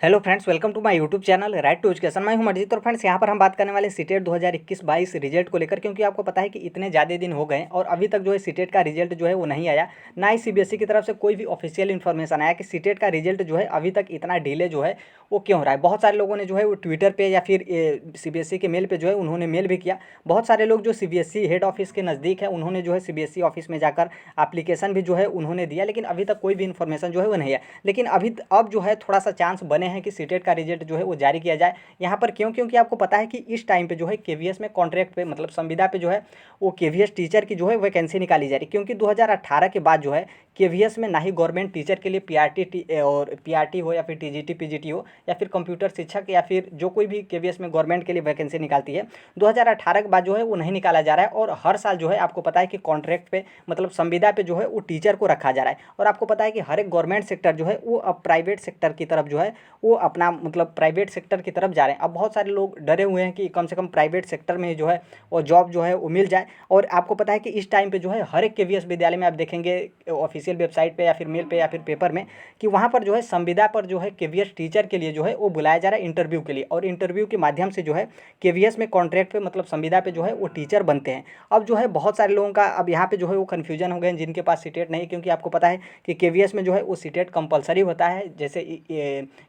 Hello friends, welcome to my YouTube channel right to education. मैं हूं मर्जीत। और friends, यहां पर हम बात करने वाले सीटेट 2021-22 रिजल्ट को लेकर, क्योंकि आपको पता है कि इतने ज़्यादा दिन हो गए और अभी तक जो है सीटेट का रिजल्ट जो है वो नहीं आया। ना ही सीबीएसई की तरफ से कोई भी ऑफिशियल इन्फॉर्मेशन आया कि सीटेट का रिजल्ट जो है अभी तक इतना डिले जो है वो क्यों हो रहा है। बहुत सारे लोगों ने जो है वो ट्विटर पर या फिर सीबीएसई के मेल पर जो है उन्होंने मेल भी किया। बहुत सारे लोग जो सीबीएसई हेड ऑफिस के नज़दीक है उन्होंने जो है सीबीएसई ऑफिस में जाकर एप्लीकेशन भी जो है उन्होंने दिया, लेकिन अभी तक कोई भी इन्फॉर्मेशन जो है वो नहीं है। लेकिन अब जो है थोड़ा सा चांस बने हैं कि सीटेट का रिजल्ट जो है वो जारी किया जाए। यहाँ पर क्यों? क्योंकि आपको पता है कि इस टाइम पे जो है केवीएस में कॉन्ट्रैक्ट पे मतलब संविदा पे जो है वो केवीएस टीचर की जो है वैकेंसी निकाली जा रही है। क्योंकि 2018 के बाद जो है केवीएस में ना ही गवर्नमेंट टीचर के लिए पीआरटी और पीआरटी हो या फिर टीजीटी पीजीटी हो या फिर कंप्यूटर शिक्षक या फिर जो कोई भी केवीएस में गवर्नमेंट के लिए वैकेंसी निकालती है, 2018 के बाद जो है वो नहीं निकाला जा रहा है। और हर साल जो है आपको पता है कि कॉन्ट्रैक्ट पे मतलब संविदा पे जो है वो टीचर को रखा जा रहा है। और आपको पता है कि हर एक गवर्नमेंट सेक्टर जो है वो अब प्राइवेट सेक्टर की तरफ जो है वो अपना मतलब प्राइवेट सेक्टर की तरफ जा रहे हैं। अब बहुत सारे लोग डरे हुए हैं कि कम से कम प्राइवेट सेक्टर में जो है वो जॉब जो है वो मिल जाए। और आपको पता है कि इस टाइम पे जो है हर एक केवीएस विद्यालय में आप देखेंगे ऑफिशियल वेबसाइट पे या फिर मेल पे या फिर पेपर में कि वहाँ पर जो है संविदा पर जो है केवीएस टीचर के लिए जो है वो बुलाया जा रहा है इंटरव्यू के लिए। और इंटरव्यू के माध्यम से जो है केवीएस में कॉन्ट्रैक्ट पे मतलब संविदा पे जो है वो टीचर बनते हैं। अब जो है बहुत सारे लोगों का अब यहाँ पे जो है वो कन्फ्यूजन हो गए हैं जिनके पास सीटेट नहीं, क्योंकि आपको पता है कि केवीएस में जो है वो सीटेट कंपलसरी होता है। जैसे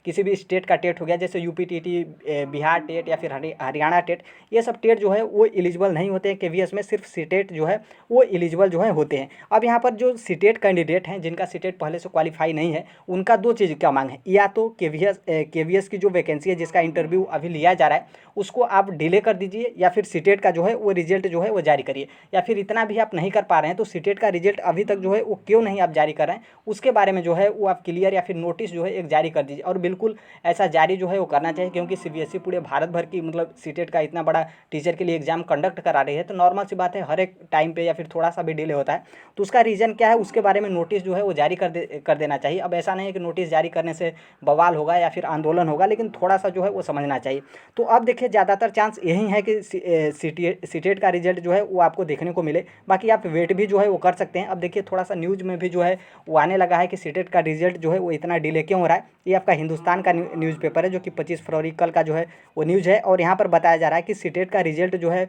किसी भी स्टेट का टेट हो गया, जैसे यूपी टीटी, बिहार टेट या फिर हरियाणा टेट, ये सब टेट जो है वो एलिजिबल नहीं होते हैं केवीएस में, सिर्फ सीटेट जो है वो एलिजिबल जो है होते हैं। अब यहाँ पर जो सीटेट कैंडिडेट हैं जिनका सीटेट पहले से क्वालिफाई नहीं है, उनका दो चीज़ का मांग है, या तो केवीएस की जो वैकेंसी है जिसका इंटरव्यू अभी लिया जा रहा है उसको आप डिले कर दीजिए, या फिर सीटेट का जो है वो रिजल्ट जो है वो जारी करिए। या फिर इतना भी आप नहीं कर पा रहे हैं तो सीटेट का रिजल्ट अभी तक जो है वो क्यों नहीं आप जारी कर रहे हैं उसके बारे में जो है वो आप क्लियर या फिर नोटिस जो है एक जारी कर दीजिए। और बिल्कुल ऐसा जारी जो है वो करना चाहिए, क्योंकि सीबीएसई पूरे भारत भर की मतलब सीटेट का इतना बड़ा टीचर के लिए एग्जाम कंडक्ट करा रही है, तो नॉर्मल सी बात है हर एक टाइम पे या फिर थोड़ा सा भी डिले होता है। तो उसका रीज़न क्या है उसके बारे में नोटिस जो है वो जारी कर देना चाहिए। अब ऐसा नहीं है कि नोटिस जारी करने से बवाल होगा या फिर आंदोलन होगा, लेकिन थोड़ा सा जो है वो समझना चाहिए। तो अब देखिए ज़्यादातर चांस यही है कि सीटेट का रिजल्ट जो है वो आपको देखने को मिले। बाकी आप वेट भी जो है वो कर सकते हैं। अब देखिए थोड़ा सा न्यूज़ में भी जो है वो आने लगा है कि सीटेट का रिजल्ट जो है वो इतना डिले क्यों हो रहा है। ये आपका हिंदुस्तान का न्यूज़पेपर है जो कि 25 फरवरी कल का जो है वो न्यूज़ है। और यहाँ पर बताया जा रहा है कि सीटेट का रिजल्ट जो है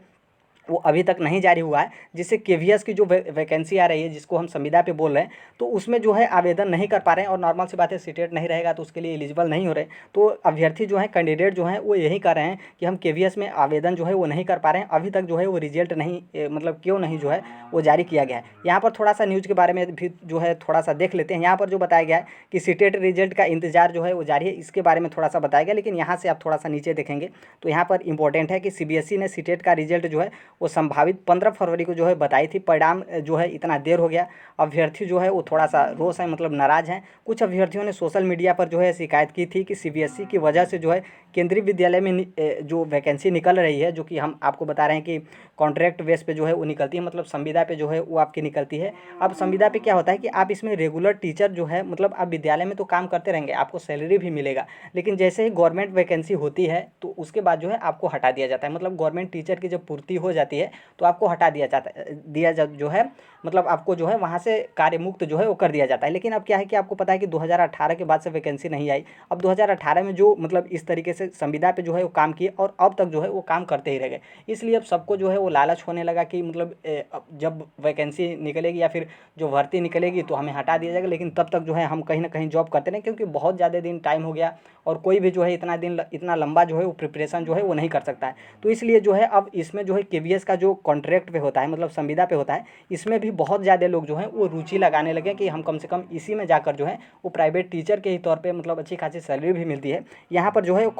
वो अभी तक नहीं जारी हुआ है, जिससे केवीएस की जो वैकेंसी आ रही है जिसको हम संविदा पे बोल रहे हैं, तो उसमें जो है आवेदन नहीं कर पा रहे हैं। और नॉर्मल सी बात है सीटेट नहीं रहेगा तो उसके लिए एलिजिबल नहीं हो रहे। तो अभ्यर्थी जो है कैंडिडेट जो है वो यही कर रहे हैं कि हम केवीएस में आवेदन जो है वो नहीं कर पा रहे हैं, अभी तक जो है वो रिजल्ट नहीं मतलब क्यों नहीं जो है वो जारी किया गया है। यहाँ पर थोड़ा सा न्यूज़ के बारे में भी जो है थोड़ा सा देख लेते हैं। यहाँ पर जो बताया गया है कि सीटेट रिजल्ट का इंतजार जो है वो जारी है, इसके बारे में थोड़ा सा बताया गया। लेकिन यहाँ से आप थोड़ा सा नीचे देखेंगे तो यहाँ पर इंपॉर्टेंट है कि सीबीएसई ने सीटेट का रिजल्ट जो है वो संभावित 15 फरवरी को जो है बताई थी। परिणाम जो है इतना देर हो गया, अभ्यर्थी जो है वो थोड़ा सा रोष है मतलब नाराज़ हैं। कुछ अभ्यर्थियों ने सोशल मीडिया पर जो है शिकायत की थी कि सीबीएसई की वजह से जो है केंद्रीय विद्यालय में जो वैकेंसी निकल रही है, जो कि हम आपको बता रहे हैं कि कॉन्ट्रैक्ट बेस पे जो है वो निकलती है, मतलब संविदा पे जो है वो आपकी निकलती है। अब संविदा पे क्या होता है कि आप इसमें रेगुलर टीचर जो है मतलब आप विद्यालय में तो काम करते रहेंगे, आपको सैलरी भी मिलेगा, लेकिन जैसे ही गवर्नमेंट वैकेंसी होती है तो उसके बाद जो है आपको हटा दिया जाता है। मतलब गवर्नमेंट टीचर की जब पूर्ति हो जाती है तो आपको हटा दिया जाता है जो है मतलब आपको जो है वहाँ से कार्य मुक्त जो है वो कर दिया जाता है। लेकिन अब क्या है कि आपको पता है कि 2018 के बाद से वैकेंसी नहीं आई। अब 2018 में जो मतलब इस तरीके से संविदा पे जो है वो काम किए और अब तक जो है वो काम करते ही रह गए, इसलिए अब सबको जो है वो लालच होने लगा कि मतलब अब जब वैकेंसी निकलेगी या फिर जो भर्ती निकलेगी तो हमें हटा दिया जाएगा, लेकिन तब तक जो है हम कहीं ना कहीं जॉब करते रहें, क्योंकि बहुत ज़्यादा दिन टाइम हो गया और कोई भी जो है इतना लंबा जो है वो प्रिपरेशन जो है वो नहीं कर सकता है। तो इसलिए जो है अब इसमें जो है केवीएस का जो कॉन्ट्रैक्ट पे होता है मतलब संविदा पे होता है, इसमें भी बहुत ज़्यादा लोग जो हैं वो रुचि लगाने लगे कि हम कम से कम इसी में जाकर जो है वो प्राइवेट टीचर के ही तौर पे मतलब अच्छी खासी सैलरी भी मिलती है, यहाँ पर जो है वो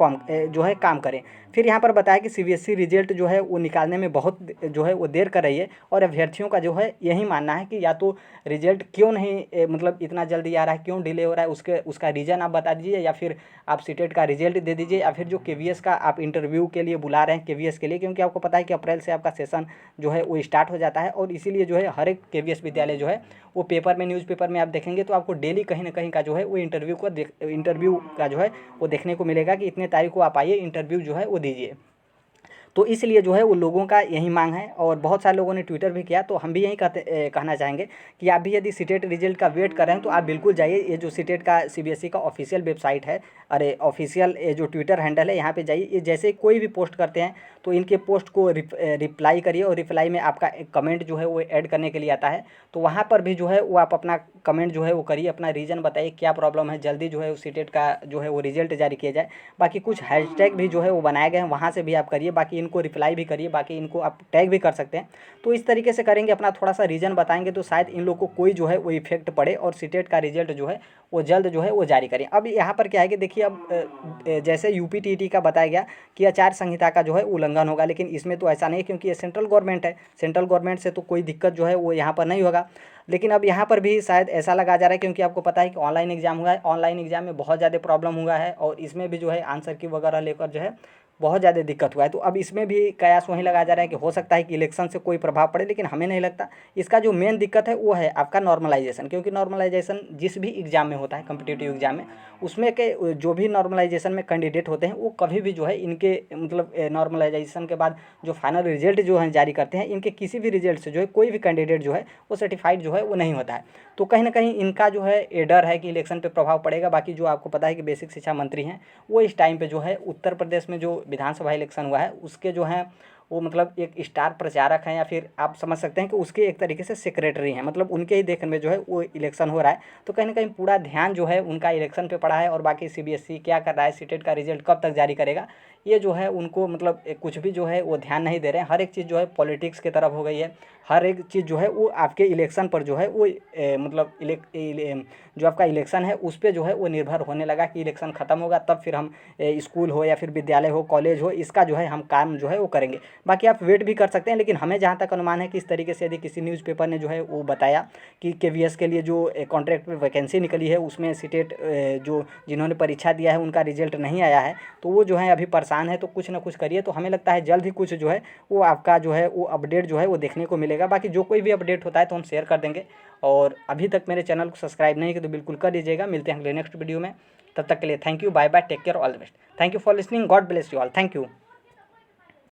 काम करें। फिर यहाँ पर बताया कि सीबीएसई रिजल्ट जो है वो निकालने में बहुत जो है वो देर कर रही है और अभ्यर्थियों का जो है यही मानना है कि या तो रिजल्ट क्यों नहीं मतलब इतना जल्दी आ रहा है, क्यों डिले हो रहा है, उसका रीज़न आप बता दीजिए, या फिर आप सीटेट का रिजल्ट दे दीजिए, या फिर जो केवीएस का आप इंटरव्यू के लिए बुला रहे हैं केवीएस के लिए, क्योंकि आपको पता है कि अप्रैल से आपका सेशन जो है वो स्टार्ट हो जाता है। और इसीलिए जो है हर एक केवीएस विद्यालय जो है वो पेपर में न्यूज़पेपर में आप देखेंगे तो आपको डेली कहीं ना कहीं का जो है वो इंटरव्यू का जो है वो देखने को मिलेगा कि इतने तारीख को आप आइए इंटरव्यू जो है वो दीजिए। तो इसलिए जो है वो लोगों का यही मांग है और बहुत सारे लोगों ने ट्विटर भी किया। तो हम भी यही कहना चाहेंगे कि आप भी यदि सीटेट रिजल्ट का वेट कर रहे हैं तो आप बिल्कुल जाइए। ये जो सीटेट का सीबीएसई का ऑफिशियल वेबसाइट है, अरे ऑफिशियल ये जो ट्विटर हैंडल है, यहाँ पे जाइए। ये जैसे कोई भी पोस्ट करते हैं तो इनके पोस्ट को रिप्लाई करिए और रिप्लाई में आपका एक कमेंट जो है वो ऐड करने के लिए आता है। तो वहाँ पर भी जो है वो आप अपना कमेंट जो है वो करिए, अपना रीज़न बताइए क्या प्रॉब्लम है, जल्दी जो है उस सीटेट का जो है वो रिजल्ट जारी किया जाए। बाकी कुछ हैशटैग भी जो है वो बनाए गए हैं, वहाँ से भी आप करिए। बाकी इनको रिप्लाई भी करिए, बाकी इनको आप टैग भी कर सकते हैं। तो इस तरीके से करेंगे, अपना थोड़ा सा रीज़न बताएंगे तो शायद इन लोग को कोई जो है वो इफेक्ट पड़े और सीटेट का रिजल्ट जो है वो जल्द जो है वो जारी करें। अब यहाँ पर क्या है कि देखिए, अब जैसे यूपीटीटी का बताया गया कि आचार संहिता का जो है उल्लंघन होगा, लेकिन इसमें तो ऐसा नहीं है क्योंकि ये सेंट्रल गवर्नमेंट है। सेंट्रल गवर्नमेंट से तो कोई दिक्कत जो है वो यहाँ पर नहीं होगा। लेकिन अब यहाँ पर भी शायद ऐसा लगा जा रहा है, क्योंकि आपको पता है कि ऑनलाइन एग्जाम हुआ है, ऑनलाइन एग्जाम में बहुत ज़्यादा प्रॉब्लम हुआ है और इसमें भी जो है आंसर की वगैरह लेकर जो है बहुत ज़्यादा दिक्कत हुआ है। तो अब इसमें भी कयास वही लगाया जा रहा है कि हो सकता है कि इलेक्शन से कोई प्रभाव पड़े, लेकिन हमें नहीं लगता। इसका जो मेन दिक्कत है वो है आपका नॉर्मलाइजेशन, क्योंकि नॉर्मलाइजेशन जिस भी एग्जाम में होता है, कम्पिटिटिव एग्जाम में, उसमें के जो भी नॉर्मलाइजेशन में कैंडिडेट होते हैं वो कभी भी जो है इनके मतलब नॉर्मलाइजेशन के बाद जो फाइनल रिजल्ट जो है जारी करते हैं, इनके किसी भी रिजल्ट से जो है कोई भी कैंडिडेट जो है वो सर्टिफाइड जो है वो नहीं होता है। तो कहीं ना कहीं इनका जो है ये डर है कि इलेक्शन पे प्रभाव पड़ेगा। बाकी जो आपको पता है कि बेसिक शिक्षा मंत्री हैं, वो इस टाइम पे जो है उत्तर प्रदेश में जो विधानसभा इलेक्शन हुआ है उसके जो हैं वो मतलब एक स्टार प्रचारक हैं, या फिर आप समझ सकते हैं कि उसके एक तरीके से सेक्रेटरी हैं। मतलब उनके ही देखने में जो है वो इलेक्शन हो रहा है। तो कहीं ना कहीं पूरा ध्यान जो है उनका इलेक्शन पे पड़ा है। और बाकी सीबीएसई क्या कर रहा है, सीटेट का रिजल्ट कब तक जारी करेगा, ये जो है उनको मतलब कुछ भी जो है वो ध्यान नहीं दे रहे हैं। हर एक चीज़ जो है पॉलिटिक्स की तरफ हो गई है। हर एक चीज़ जो है वो आपके इलेक्शन पर जो है वो मतलब जो आपका इलेक्शन है उस पर जो है वो निर्भर होने लगा कि इलेक्शन ख़त्म होगा तब फिर हम स्कूल हो या फिर विद्यालय हो, कॉलेज हो, इसका जो है हम काम जो है वो करेंगे। बाकी आप वेट भी कर सकते हैं, लेकिन हमें जहाँ तक अनुमान है कि इस तरीके से यदि किसी न्यूज़पेपर ने जो है वो बताया कि केवीएस के लिए जो कॉन्ट्रैक्ट वैकेंसी निकली है उसमें सीटेट जो जिन्होंने परीक्षा दिया है उनका रिजल्ट नहीं आया है, तो वो जो है अभी परेशान है। तो कुछ ना कुछ करिए। तो हमें लगता है जल्द ही कुछ जो है वो आपका जो है वो अपडेट जो है वो देखने को मिलेगा। बाकी जो कोई भी अपडेट होता है तो हम शेयर कर देंगे। और अभी तक मेरे चैनल को सब्सक्राइब नहीं किया तो बिल्कुल कर दीजिएगा। मिलते हैं अगले नेक्स्ट वीडियो में, तब तक के लिए thank you, bye bye, take care, all the best. Thank you for listening, God bless you all, thank you.